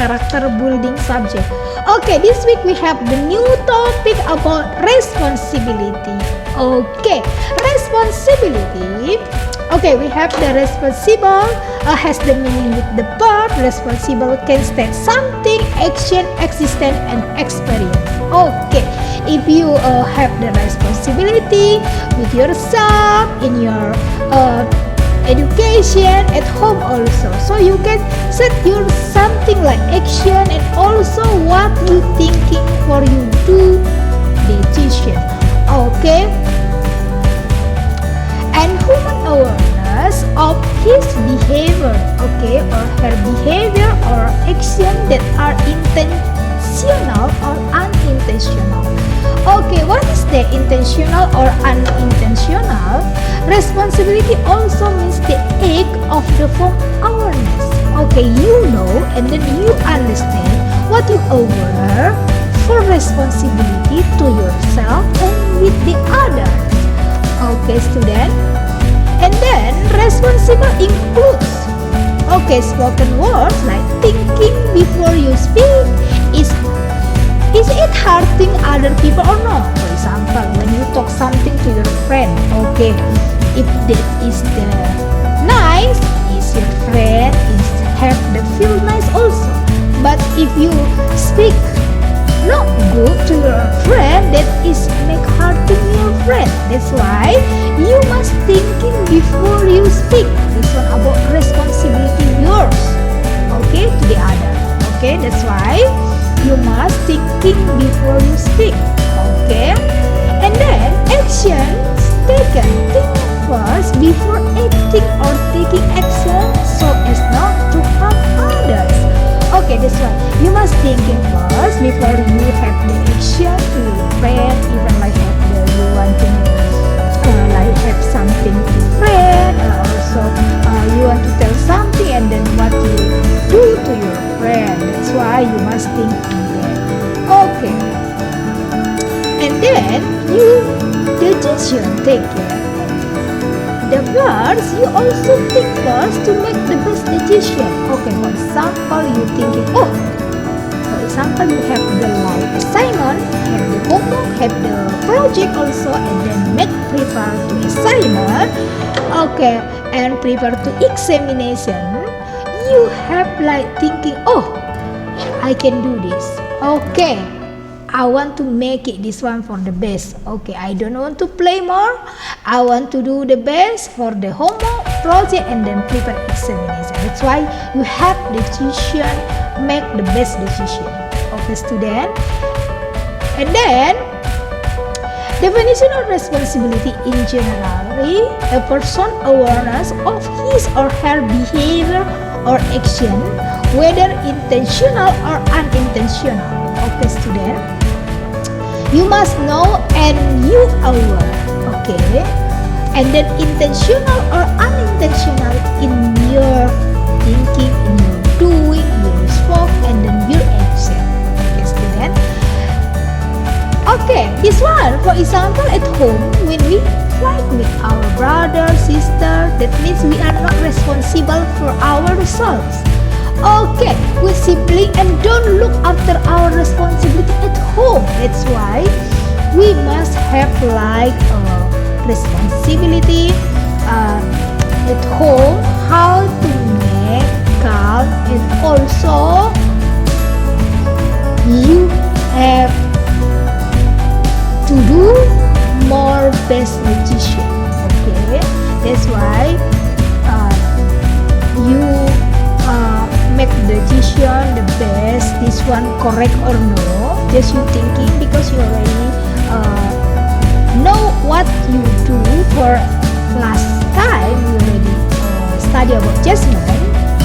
character building subject. Okay, this week we have the new topic about responsibility. Okay, responsibility. Okay, we have the responsible has the meaning with the verb. Responsible can state something, action, existence, and experience. Okay, if you have the responsibility with yourself in your education at home also, so you can set your something like action and also what you thinking for you do decision. Okay, and human awareness of his behavior, okay, or her behavior or action that are intentional or unintentional. Okay, what is the intentional or unintentional? Responsibility also means the act of the form awareness. Okay, you know and then you understand what you aware for responsibility to yourself and with the others. Okay, student. And then responsible includes, okay, spoken words like thinking before you speak. Is it hurting other people or not? For example, when you talk something to your friend, okay, if that is the nice, is your friend is have the feel nice also. But if you speak not good to your friend, that is make hurting your friend. That's why you must thinking before you speak. This one about responsibility yours, okay, to the other. Okay, that's why you must thinking before you speak. Okay, and then actions taken. Think first before acting or taking action so as not to harm others. Okay, that's why you must thinking first before you have the action to your friend, even like have the you want to like have something to friend, also you want to tell something and then what you do to your friend. That's why you must think that. Okay, and then you decision taken. The first, you also think first to make the best decision. Okay, for example, you thinking, oh, for example, you have the like assignment, have the homework, have the project also, and then make prepare to assignment. Okay, and prepare to examination. You have like thinking, oh, I can do this. Okay, I want to make it this one for the best. Okay, I don't want to play more. I want to do the best for the homework, project, and then prepare examination. That's why you have decision, make the best decision. Okay, student. And then definition of responsibility in generally a person awareness of his or her behavior or action, whether intentional or unintentional. Okay, student. You must know and you aware, okay? And then intentional or unintentional in your thinking, in your doing, your spoke, and then your action. Okay, student? Okay, this one, for example, at home, when we fight with our brother, sister, that means we are not responsible for our results. Okay, we sibling and don't look after our responsibility at home. That's why we must have like responsibility at home, how to make calm, and also you have to do more best decision. Okay, that's why you make the decision the best, this one correct or no, just you thinking because you already know what you do for last time you already study about judgment.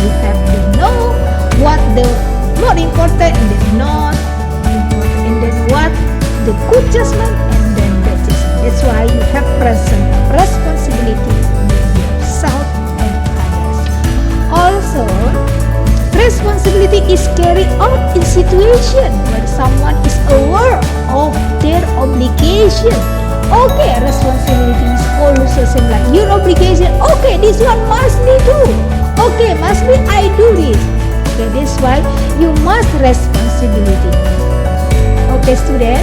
You have to know what the more important and the not important, and then what the good judgment and then bad judgment. That's why you have present responsibility with yourself and others. Also, responsibility is carried out in situation when someone is aware of their obligation. Okay, responsibility is also same like your obligation. Okay, this one must be do. Okay, must be I do this. Okay, that's why you must responsibility. Okay, student.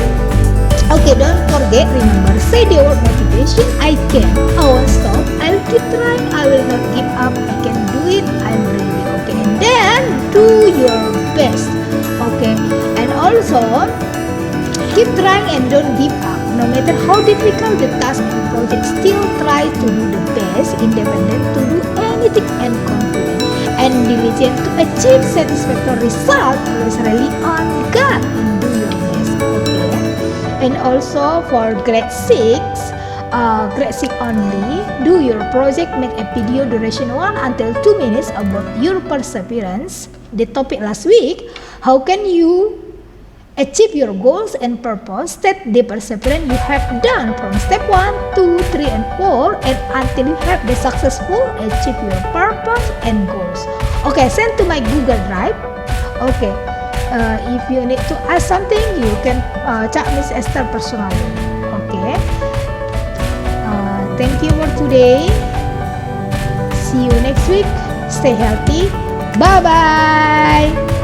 Okay, don't forget, remember, say the word motivation. I can. I won't stop. I'll keep trying. I will not give up. I can do it. I'm ready. Okay, and then do your best. Okay, and also keep trying and don't give up. No matter how difficult the task and project, still try to do the best, independent to do anything and confident and diligent to achieve satisfactory result. Always rely on God and do your best. Okay. And also for grade 6 only, do your project, make a video duration 1 until 2 minutes about your perseverance. The topic last week, how can you achieve your goals and purpose? State the perseverance you have done from step 1, 2, 3 and 4 and until you have the successful achieve your purpose and goals. Okay, send to my Google Drive. Okay. If you need to ask something, you can chat Ms Ester personally. Okay. Thank you for today. See you next week. Stay healthy. Bye bye.